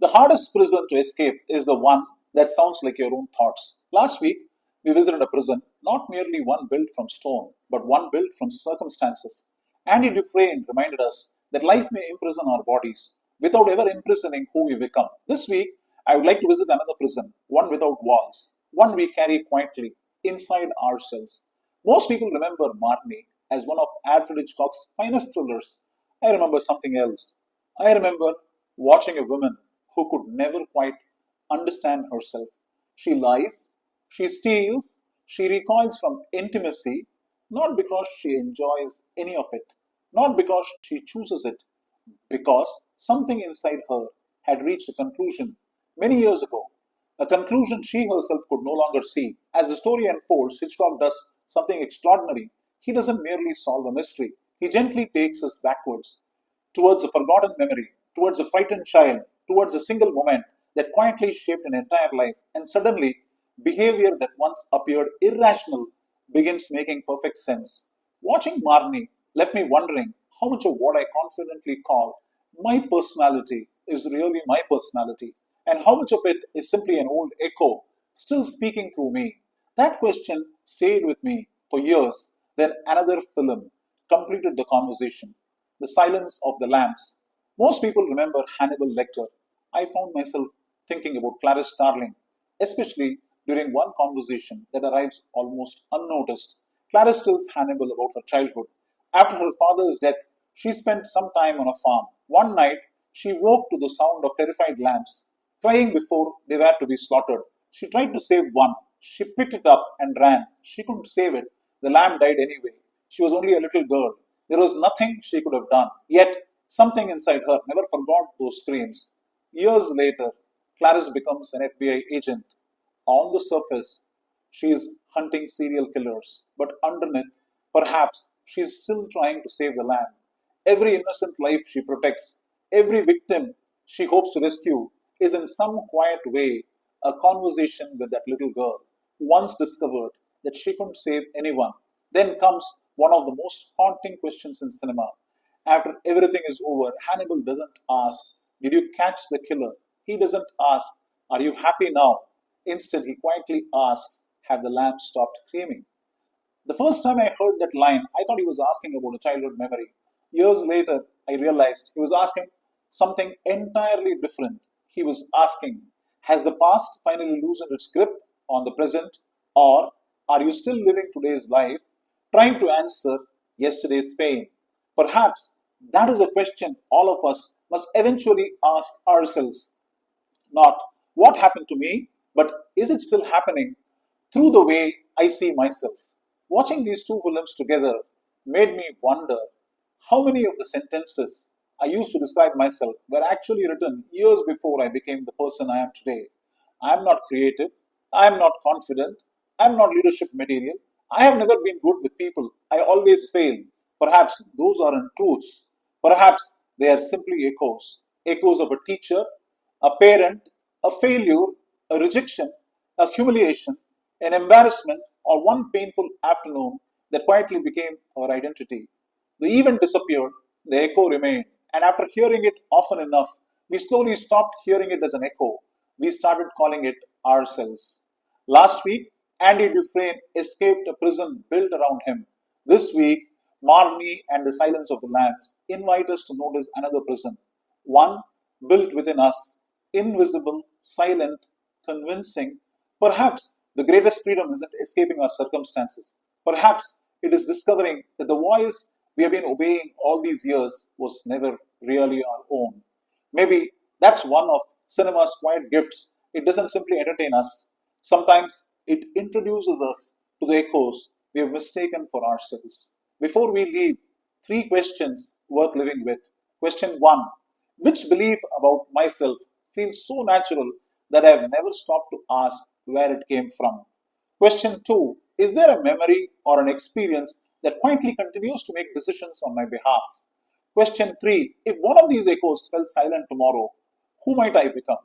The hardest prison to escape is the one that sounds like your own thoughts. Last week, we visited a prison, not merely one built from stone, but one built from circumstances. Andy Dufresne reminded us that life may imprison our bodies without ever imprisoning who we become. This week, I would like to visit another prison, one without walls, one we carry quietly inside ourselves. Most people remember Marnie as one of Alfred Hitchcock's finest thrillers. I remember something else. I remember watching a woman who could never quite understand herself. She lies, she steals, she recoils from intimacy, not because she enjoys any of it, not because she chooses it, because something inside her had reached a conclusion many years ago, a conclusion she herself could no longer see. As the story unfolds, Hitchcock does something extraordinary. He doesn't merely solve a mystery, he gently takes us backwards, towards a forgotten memory, towards a frightened child, towards a single moment that quietly shaped an entire life, and suddenly, behavior that once appeared irrational begins making perfect sense. Watching Marnie left me wondering how much of what I confidently call my personality is really my personality, and how much of it is simply an old echo still speaking through me. That question stayed with me for years. Then another film completed the conversation: The Silence of the Lambs. Most people remember Hannibal Lecter. I found myself thinking about Clarice Starling, especially during one conversation that arrives almost unnoticed. Clarice tells Hannibal about her childhood. After her father's death, she spent some time on a farm. One night, she woke to the sound of terrified lambs, crying before they were to be slaughtered. She tried to save one. She picked it up and ran. She couldn't save it. The lamb died anyway. She was only a little girl. There was nothing she could have done. Yet, something inside her never forgot those screams. Years later, Clarice becomes an FBI agent. On the surface, she is hunting serial killers, but underneath, perhaps, she is still trying to save the lamb. Every innocent life she protects, every victim she hopes to rescue, is in some quiet way a conversation with that little girl who once discovered that she couldn't save anyone. Then comes one of the most haunting questions in cinema. After everything is over, Hannibal doesn't ask, "Did you catch the killer?" He doesn't ask, "Are you happy now?" Instead, he quietly asks, "Have the lambs stopped screaming?" The first time I heard that line, I thought he was asking about a childhood memory. Years later, I realized he was asking something entirely different. He was asking, has the past finally loosened its grip on the present, or are you still living today's life, trying to answer yesterday's pain? Perhaps that is a question all of us must eventually ask ourselves. Not what happened to me, but is it still happening through the way I see myself? Watching these two films together made me wonder how many of the sentences I used to describe myself were actually written years before I became the person I am today. I am not creative, I am not confident, I am not leadership material, I have never been good with people, I always fail. Perhaps those aren't truths. Perhaps they are simply echoes. Echoes of a teacher, a parent, a failure, a rejection, a humiliation, an embarrassment, or one painful afternoon that quietly became our identity. The event disappeared, the echo remained, and after hearing it often enough, we slowly stopped hearing it as an echo. We started calling it ourselves. Last week, Andy Dufresne escaped a prison built around him. This week, Marnie and the Silence of the Lambs invite us to notice another prison, one built within us, invisible, silent, convincing. Perhaps the greatest freedom isn't escaping our circumstances. Perhaps it is discovering that the voice we have been obeying all these years was never really our own. Maybe that's one of cinema's quiet gifts. It doesn't simply entertain us, sometimes it introduces us to the echoes we have mistaken for ourselves. Before we leave, three questions worth living with. Question one: which belief about myself feels so natural that I have never stopped to ask where it came from? Question two: is there a memory or an experience that quietly continues to make decisions on my behalf? Question three: if one of these echoes fell silent tomorrow, who might I become?